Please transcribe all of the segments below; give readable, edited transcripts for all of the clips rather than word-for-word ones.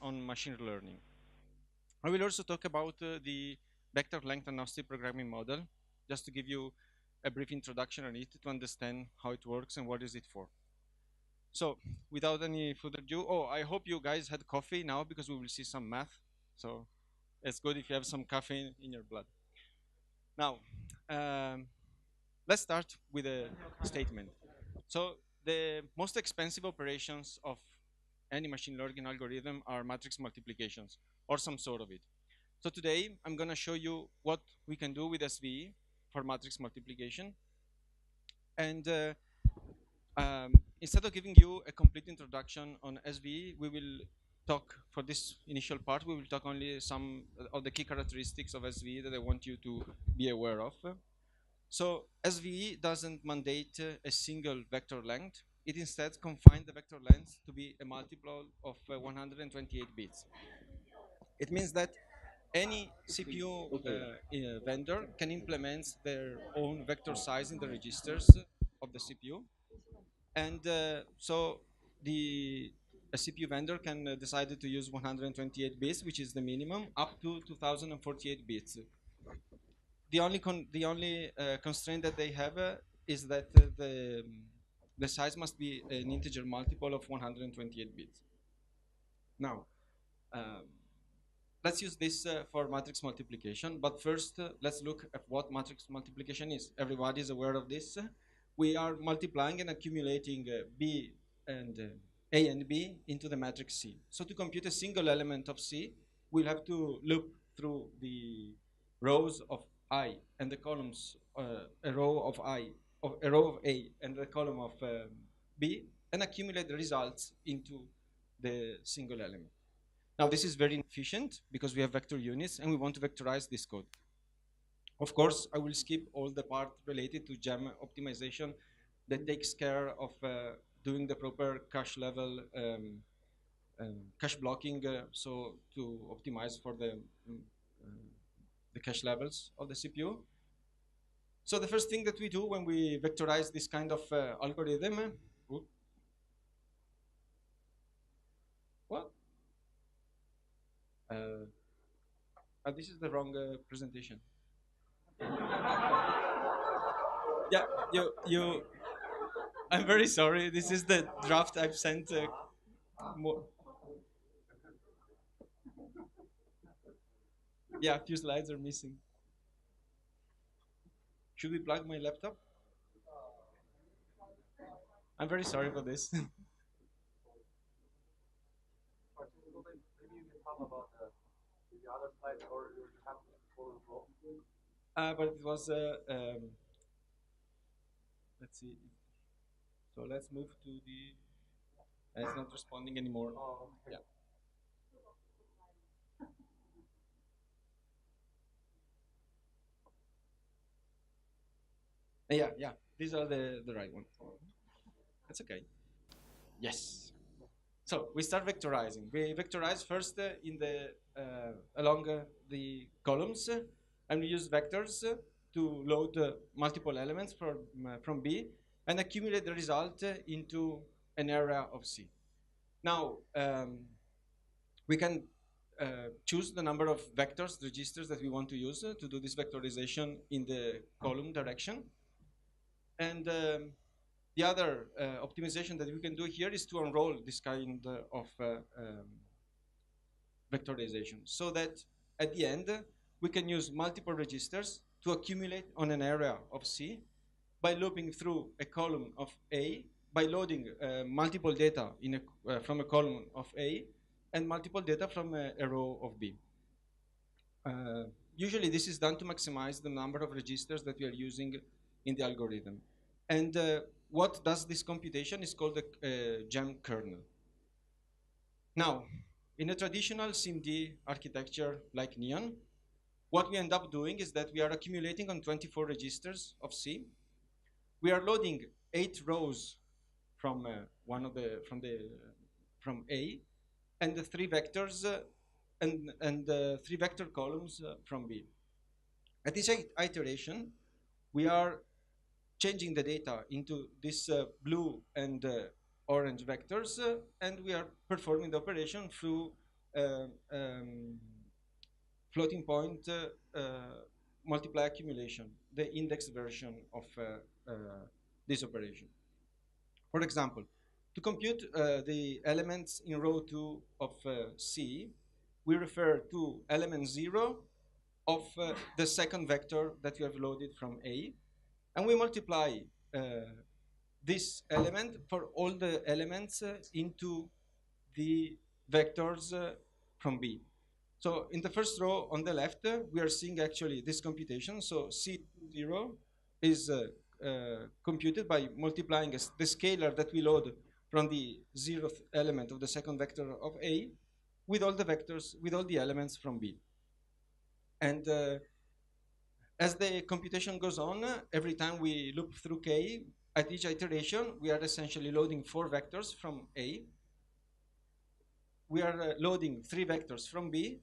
on machine learning. I will also talk about the vector length agnostic programming model, just to give you a brief introduction on it to understand how it works and what is it for. So, without any further ado, I hope you guys had coffee now because we will see some math. So, it's good if you have some caffeine in your blood. Now, let's start with a statement. So, the most expensive operations of any machine learning algorithm are matrix multiplications or some sort of it. So today I'm going to show you what we can do with SVE for matrix multiplication. And instead of giving you a complete introduction on SVE, we will talk for this initial part, we will talk only some of the key characteristics of SVE that I want you to be aware of. So SVE doesn't mandate a single vector length. It instead confines the vector length to be a multiple of 128 bits. It means that any CPU vendor can implement their own vector size in the registers of the CPU. And so a CPU vendor can decide to use 128 bits, which is the minimum, up to 2048 bits. The only constraint that they have is that the size must be an integer multiple of 128 bits. Now, let's use this for matrix multiplication, but first let's look at what matrix multiplication is. Everybody is aware of this. We are multiplying and accumulating B and A and B into the matrix C. So to compute a single element of C, we'll have to loop through the rows of I and the columns, a row of A and the column of B, and accumulate the results into the single element. Now this is very inefficient because we have vector units and we want to vectorize this code. Of course, I will skip all the part related to gem optimization that takes care of doing the proper cache level cache blocking, so to optimize for the cache levels of the CPU. So the first thing that we do when we vectorize this kind of algorithm, what? This is the wrong presentation. Yeah, you. I'm very sorry. This is the draft I've sent. Yeah, a few slides are missing. Should we plug my laptop? I'm very sorry for this. Maybe you can talk about the other slides, or you have to follow the flow. But it was, let's see. So let's move to the, it's not responding anymore. Oh, okay. Yeah, these are the right ones. That's okay. Yes. So we start vectorizing. We vectorize first in the along the columns, and we use vectors to load multiple elements from B and accumulate the result into an area of C. Now we can choose the number of vectors, registers that we want to use to do this vectorization in the column direction. And the other optimization that we can do here is to unroll this kind of vectorization, so that at the end we can use multiple registers to accumulate on an area of C by looping through a column of A, by loading multiple data in from a column of A and multiple data from a row of B. Usually this is done to maximize the number of registers that we are using in the algorithm. And what does this computation is called the gem kernel. Now, in a traditional SIMD architecture like Neon, what we end up doing is that we are accumulating on 24 registers of C. We are loading 8 rows from from A, and the 3 vectors and 3 vector columns from B. At this iteration, we are changing the data into this blue and orange vectors, and we are performing the operation through uh, um, floating point multiply accumulation, the index version of this operation. For example, to compute the elements in row 2 of C, we refer to element 0 of the second vector that we have loaded from A, and we multiply this element for all the elements into the vectors from B. So in the first row on the left, we are seeing actually this computation. So C0 is computed by multiplying the scalar that we load from the 0th element of the second vector of A with all the vectors, with all the elements from B. And as the computation goes on, every time we loop through K, at each iteration, we are essentially loading 4 vectors from A. We are loading 3 vectors from B,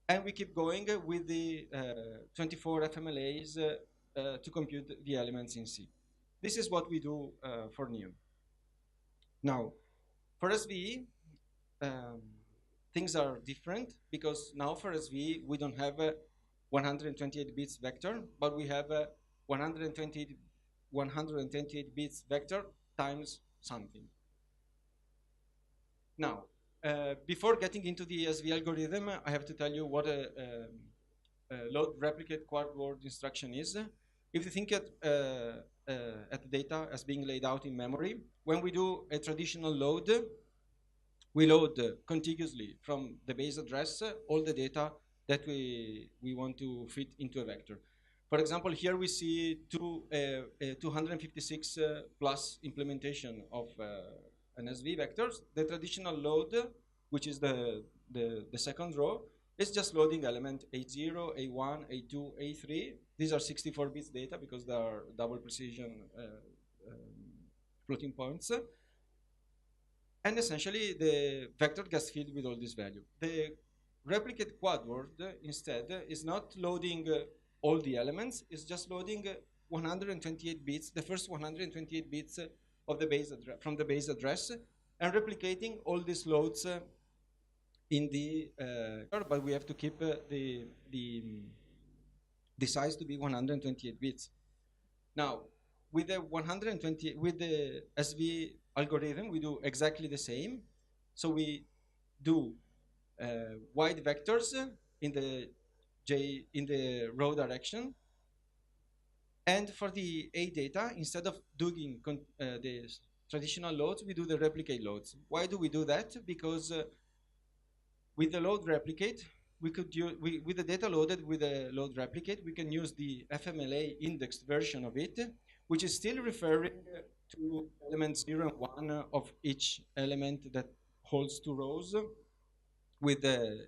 and we keep going with the 24 FMLAs to compute the elements in C. This is what we do for Neon. Now, for SVE, things are different because now for SVE, we don't have a 128 bits vector, but we have a 128 bits vector times something. Now, before getting into the SVE algorithm, I have to tell you what a load replicate quad word instruction is. If you think at the data as being laid out in memory, when we do a traditional load, we load contiguously from the base address all the data that we want to fit into a vector. For example, here we see 256 plus implementation of an SV vectors. The traditional load, which is the second row, is just loading element A0, A1, A2, A3. These are 64 bits data because they are double precision floating points. And essentially, the vector gets filled with all this value. The replicate quad word instead is not loading all the elements, it's just loading 128 bits, the first 128 bits of the base from the base address, and replicating all these loads in the but we have to keep the size to be 128 bits. Now, with the SV algorithm, we do exactly the same. So we do wide vectors in the row direction. And for the A data, instead of doing the traditional loads, we do the replicate loads. Why do we do that? Because with the load replicate, we could use, with the data loaded with a load replicate, we can use the FMLA indexed version of it, which is still referring to elements 0 and 1 of each element that holds 2 rows with the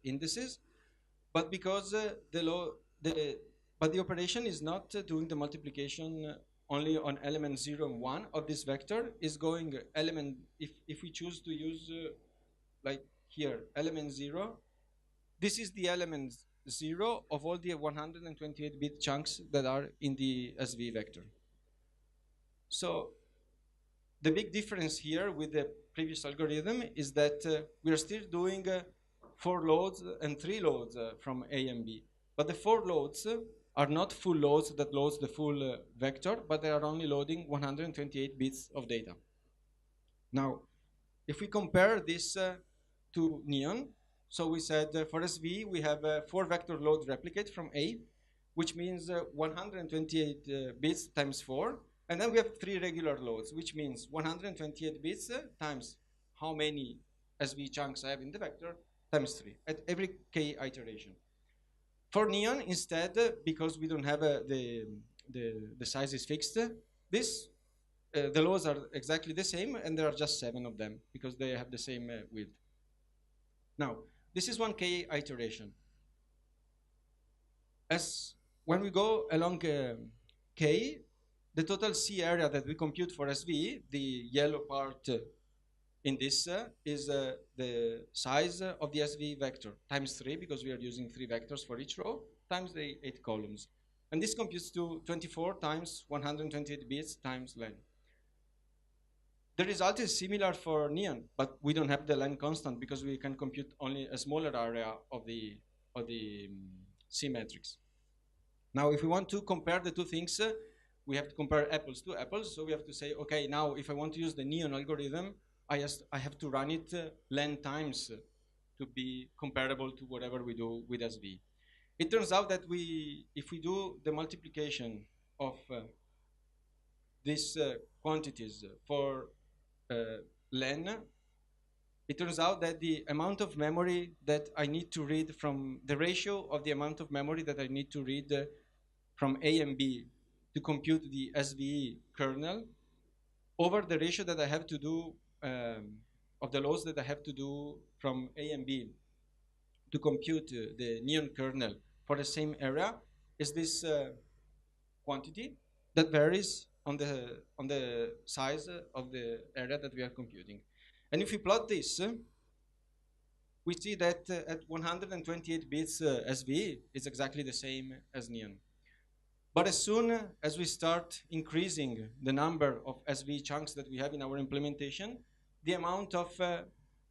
indices. But because the operation is not doing the multiplication only on element 0 and 1 of this vector, is going element, if we choose to use like here, element 0, this is the element 0 of all the 128-bit chunks that are in the SV vector. So the big difference here with the previous algorithm is that we are still doing 4 loads and 3 loads from A and B. But the 4 loads are not full loads that loads the full vector, but they are only loading 128 bits of data. Now, if we compare this to Neon, so we said for SV, we have a 4 vector load replicate from A, which means 128 bits times 4. And then we have 3 regular loads, which means 128 bits times how many SV chunks I have in the vector times 3 at every k iteration. For Neon, instead, because we don't have the size is fixed, the loads are exactly the same, and there are just 7 of them because they have the same width. Now, this is 1k iteration. As when we go along k, the total C area that we compute for SV, the yellow part in this is the size of the SV vector times 3, because we are using 3 vectors for each row, times the 8 columns. And this computes to 24 times 128 bits times len. The result is similar for neon, but we don't have the line constant because we can compute only a smaller area of the C matrix. Now, if we want to compare the two things, we have to compare apples to apples. So we have to say, okay, now if I want to use the neon algorithm, I have to run it len times to be comparable to whatever we do with SVE. It turns out that if we do the multiplication of these quantities for len, it turns out that the amount of memory that I need to read from the ratio of the amount of memory that I need to read from A and B to compute the SVE kernel over the ratio that I have to do of the loads that I have to do from A and B to compute the neon kernel for the same area is this quantity that varies on the size of the area that we are computing. And if we plot this, we see that at 128 bits, SVE is exactly the same as neon. But as soon as we start increasing the number of SVE chunks that we have in our implementation, the amount of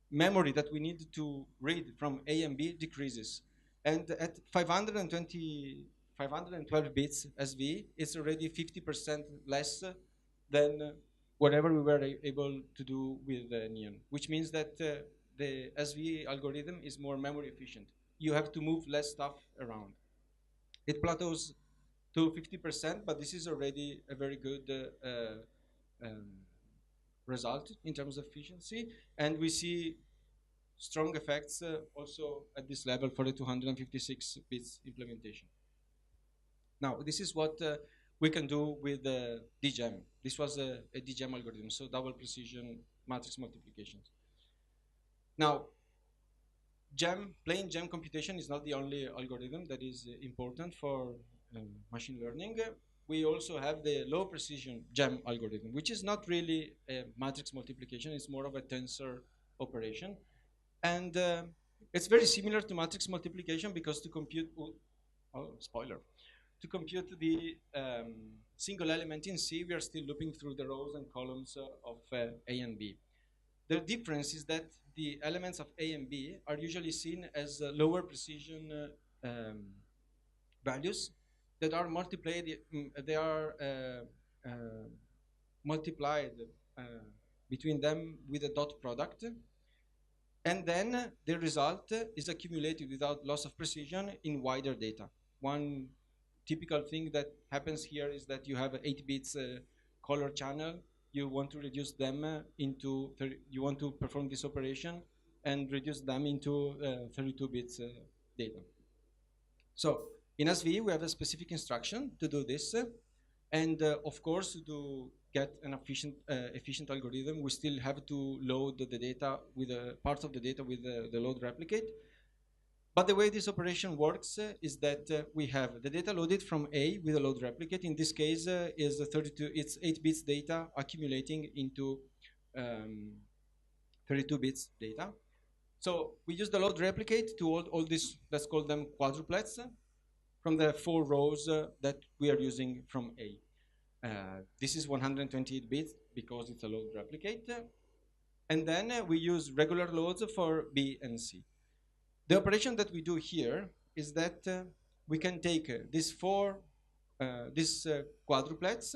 memory that we need to read from A and B decreases. And at 512 bits SVE, it's already 50% less than whatever we were able to do with neon, which means that the SVE algorithm is more memory efficient. You have to move less stuff around. It plateaus to 50%, but this is already a very good result in terms of efficiency. And we see strong effects also at this level for the 256 bits implementation. Now, this is what we can do with DGEM. This was a DGEM algorithm, so double precision matrix multiplications. Now, plain GEM computation is not the only algorithm that is important for machine learning. We also have the low precision GEM algorithm, which is not really a matrix multiplication, it's more of a tensor operation. And it's very similar to matrix multiplication because to compute, spoiler, to compute the single element in C, we are still looping through the rows and columns of A and B. The difference is that the elements of A and B are usually seen as lower precision values that are multiplied. They are multiplied between them with a dot product, and then the result is accumulated without loss of precision in wider data. One typical thing that happens here is that you have 8 bits color channel. You want to reduce them into, you want to perform this operation and reduce them into 32 bits data. So in SVE, we have a specific instruction to do this. And of course, to get an efficient algorithm, we still have to load the data with parts of the data with the load replicate. But the way this operation works is that we have the data loaded from A with a load replicate. In this case, is 32. It's 8 bits data accumulating into 32 bits data. So we use the load replicate to all this. Let's call them quadruplets from the 4 rows that we are using from A. This is 128 bits because it's a load replicate. And then we use regular loads for B and C. The operation that we do here is that we can take these quadruplets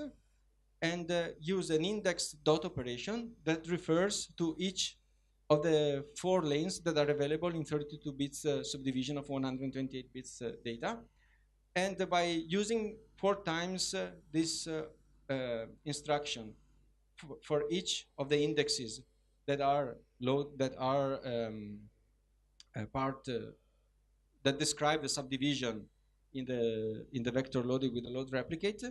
and use an index dot operation that refers to each of the 4 lanes that are available in 32 bits subdivision of 128 bits data. And by using 4 times this instruction for each of the indexes that are part that describe the subdivision in the vector loaded with the load replicate,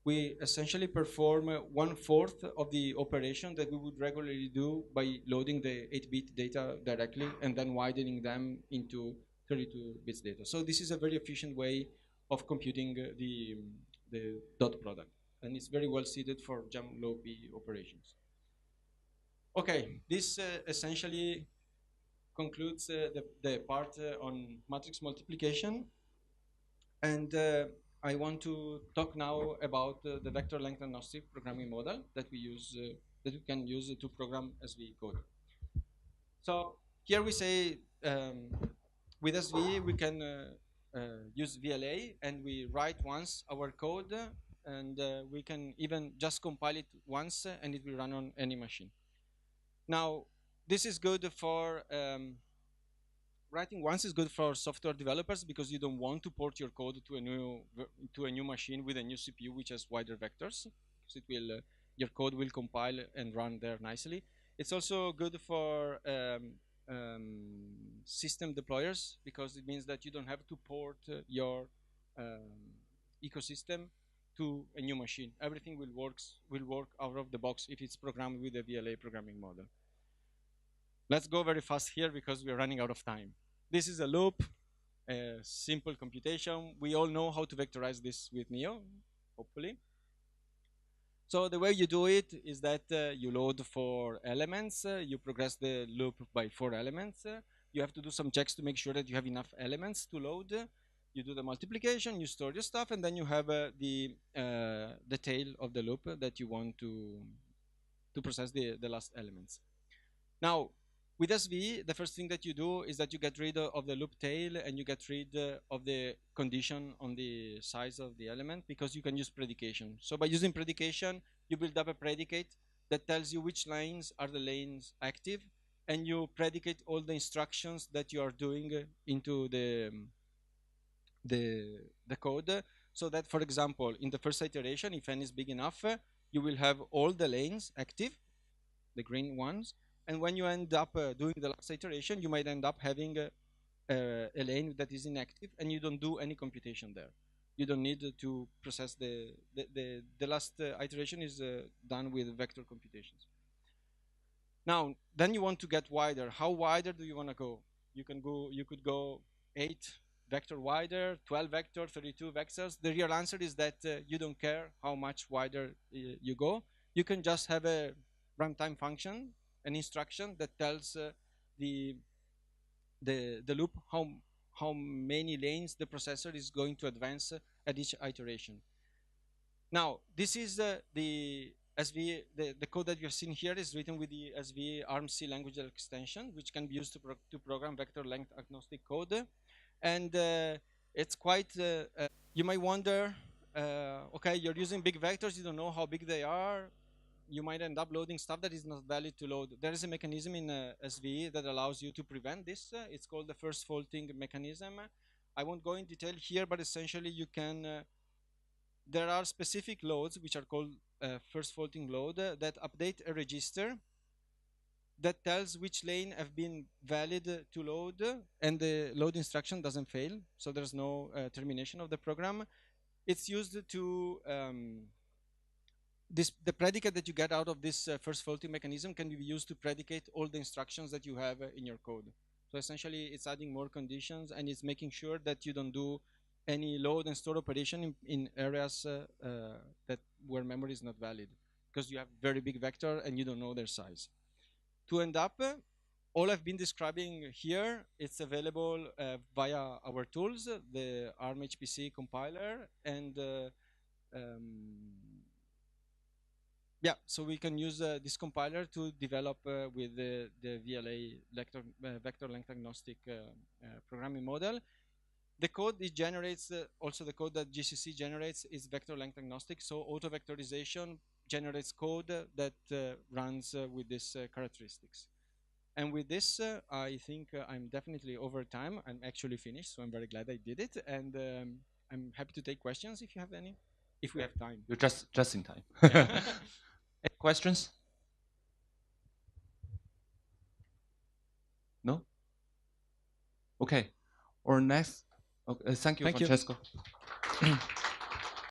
we essentially perform 1/4 of the operation that we would regularly do by loading the 8-bit data directly and then widening them into 32 bits data. So this is a very efficient way of computing the dot product, and it's very well suited for GEM low P operations. Okay, this essentially concludes the part on matrix multiplication, and I want to talk now about the vector length agnostic programming model that we use that we can use to program SVE code. So here we say with SVE we can use VLA, and we write once our code, and we can even just compile it once, and it will run on any machine. Now, this is good for writing once is good for software developers because you don't want to port your code to a new machine with a new CPU which has wider vectors. So it will your code will compile and run there nicely. It's also good for system deployers because it means that you don't have to port your ecosystem to a new machine. Everything will work out of the box if it's programmed with a VLA programming model. Let's go very fast here because we're running out of time. This is a loop, a simple computation. We all know how to vectorize this with Neo, hopefully. So the way you do it is that you load 4 elements. You progress the loop by 4 elements. You have to do some checks to make sure that you have enough elements to load. You do the multiplication, you store your stuff, and then you have the tail of the loop that you want to process the last elements. Now, with SVE, the first thing that you do is that you get rid of the loop tail and you get rid of the condition on the size of the element because you can use predication. So by using predication, you build up a predicate that tells you which lanes are the lanes active, and you predicate all the instructions that you are doing into the code, so that, for example, in the first iteration, if n is big enough, you will have all the lanes active, the green ones, and when you end up doing the last iteration, you might end up having a lane that is inactive, and you don't do any computation there. You don't need to process the last iteration is done with vector computations. Now, then you want to get wider. How wider do you want to go? You could go 8 vector wider, 12 vector, 32 vectors. The real answer is that you don't care how much wider you go. You can just have a runtime function, an instruction that tells the loop how many lanes the processor is going to advance at each iteration. Now, this is the SVE, the code that you've seen here is written with the SVE ARM-C language extension, which can be used to program vector length agnostic code. And it's quite, you might wonder, okay, you're using big vectors, you don't know how big they are, you might end up loading stuff that is not valid to load. There is a mechanism in SVE that allows you to prevent this. It's called the first faulting mechanism. I won't go in detail here, but essentially you can, there are specific loads which are called first faulting load that update a register that tells which lane have been valid to load, and the load instruction doesn't fail, so there's no termination of the program. It's used to the predicate that you get out of this first faulting mechanism can be used to predicate all the instructions that you have in your code. So essentially, it's adding more conditions, and it's making sure that you don't do any load and store operation in areas that where memory is not valid, because you have very big vector and you don't know their size. To end up, all I've been describing here, it's available via our tools, the ARM HPC compiler, and yeah, so we can use this compiler to develop with the VLA vector length agnostic programming model. The code it generates, also the code that GCC generates is vector length agnostic, so auto-vectorization generates code that runs with these characteristics. And with this, I think I'm definitely over time. I'm actually finished, so I'm very glad I did it. And I'm happy to take questions if you have any, if we have time. You're just in time. Any questions? No? Okay. Or next. Okay. Thank you, Francesco.